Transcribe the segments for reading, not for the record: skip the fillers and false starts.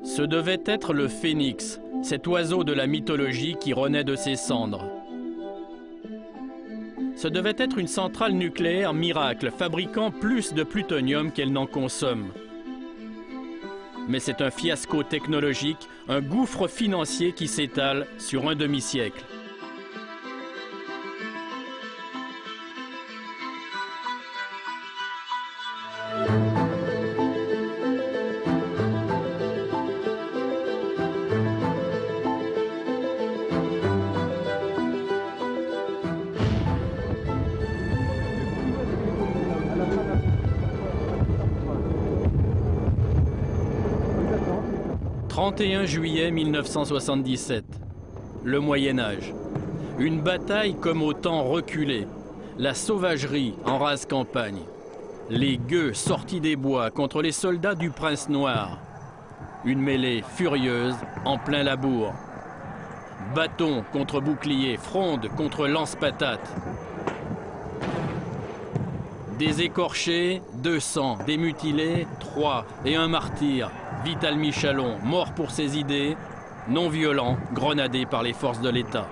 Ce devait être le phénix, cet oiseau de la mythologie qui renaît de ses cendres. Ce devait être une centrale nucléaire miracle, fabriquant plus de plutonium qu'elle n'en consomme. Mais c'est un fiasco technologique, un gouffre financier qui s'étale sur un demi-siècle. « 31 juillet 1977, le Moyen-Âge. Une bataille comme au temps reculé. La sauvagerie en rase campagne. Les gueux sortis des bois contre les soldats du Prince Noir. Une mêlée furieuse en plein labour. Bâton contre bouclier, fronde contre lance-patate. Des écorchés, 200, des mutilés, 3 et un martyr. Vital Michalon, mort pour ses idées, non violent, grenadé par les forces de l'État.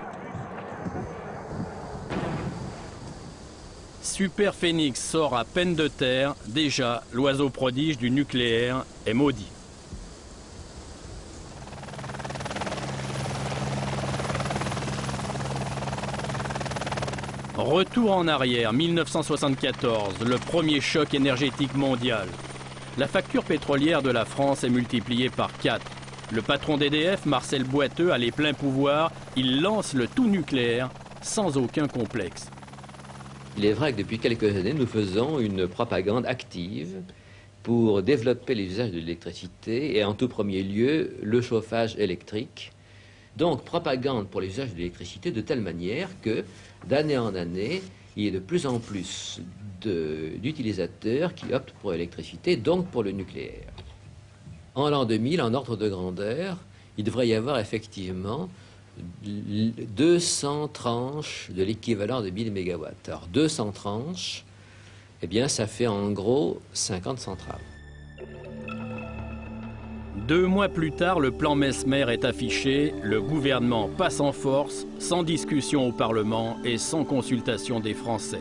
Super Phénix sort à peine de terre, déjà l'oiseau prodige du nucléaire est maudit. Retour en arrière, 1974, le premier choc énergétique mondial. La facture pétrolière de la France est multipliée par 4. Le patron d'EDF, Marcel Boiteux, a les pleins pouvoirs. Il lance le tout nucléaire sans aucun complexe. Il est vrai que depuis quelques années, nous faisons une propagande active pour développer les usages de l'électricité et en tout premier lieu, le chauffage électrique. Donc, propagande pour les usages de l'électricité de telle manière que, d'année en année, il y ait de plus en plus d'utilisateurs qui optent pour l'électricité, donc pour le nucléaire. En l'an 2000, en ordre de grandeur, il devrait y avoir effectivement 200 tranches de l'équivalent de 1000 MW. Alors 200 tranches, eh bien ça fait en gros 50 centrales. 2 mois plus tard, le plan Messmer est affiché, le gouvernement passe en force, sans discussion au Parlement et sans consultation des Français.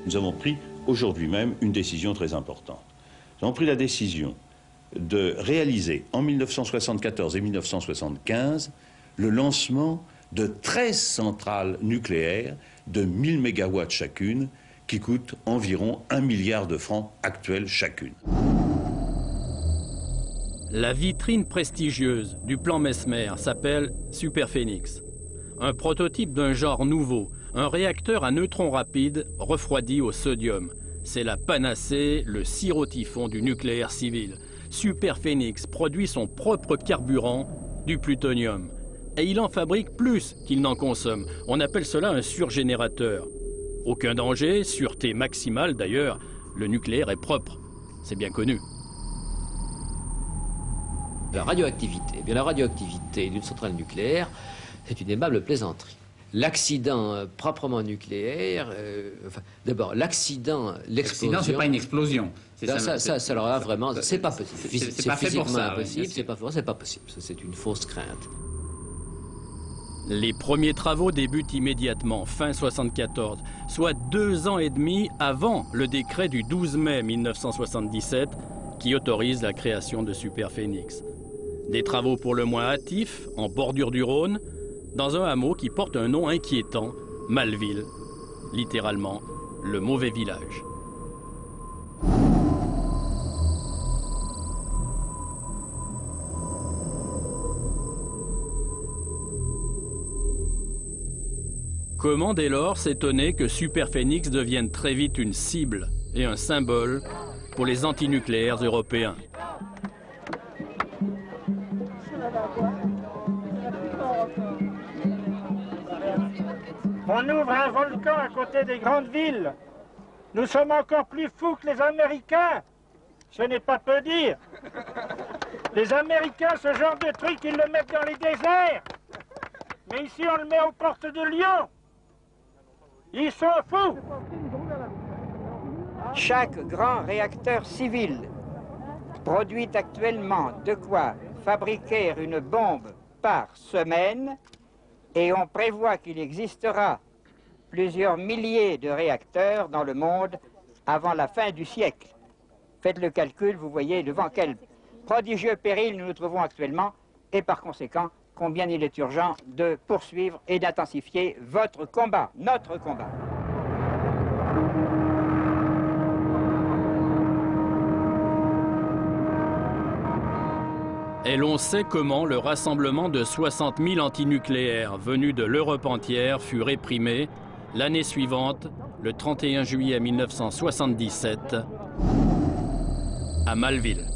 Nous avons pris aujourd'hui même une décision très importante. Nous avons pris la décision de réaliser en 1974 et 1975 le lancement de 13 centrales nucléaires de 1000 MW chacune qui coûtent environ 1 milliard de francs actuels chacune. La vitrine prestigieuse du plan Messmer s'appelle Super Phénix. Un prototype d'un genre nouveau, un réacteur à neutrons rapides refroidi au sodium. C'est la panacée, le sirop-typhon du nucléaire civil. Super Phénix produit son propre carburant, du plutonium. Et il en fabrique plus qu'il n'en consomme. On appelle cela un surgénérateur. Aucun danger, sûreté maximale d'ailleurs. Le nucléaire est propre. C'est bien connu. La radioactivité. Eh bien, la radioactivité d'une centrale nucléaire, c'est une aimable plaisanterie. L'accident proprement nucléaire, d'abord l'accident, l'explosion. L'accident, c'est pas une explosion. Ça alors là, vraiment, c'est pas possible. C'est pas fait pour ça. Impossible, c'est pas possible. C'est une fausse crainte. Les premiers travaux débutent immédiatement, fin 1974, soit 2 ans et demi avant le décret du 12 mai 1977 qui autorise la création de Super Phénix. Des travaux pour le moins hâtifs, en bordure du Rhône, dans un hameau qui porte un nom inquiétant, Malville, littéralement le mauvais village. Comment dès lors s'étonner que Super Phénix devienne très vite une cible et un symbole pour les antinucléaires européens? On ouvre un volcan à côté des grandes villes. Nous sommes encore plus fous que les Américains. Ce n'est pas peu dire. Les Américains, ce genre de truc, ils le mettent dans les déserts. Mais ici, on le met aux portes de Lyon. Ils sont fous. Chaque grand réacteur civil produit actuellement de quoi fabriquer une bombe par semaine et on prévoit qu'il existera plusieurs milliers de réacteurs dans le monde avant la fin du siècle. Faites le calcul, vous voyez devant quel prodigieux péril nous nous trouvons actuellement et par conséquent combien il est urgent de poursuivre et d'intensifier votre combat, notre combat. Et l'on sait comment le rassemblement de 60 000 antinucléaires venus de l'Europe entière fut réprimé l'année suivante, le 31 juillet 1977, à Malville.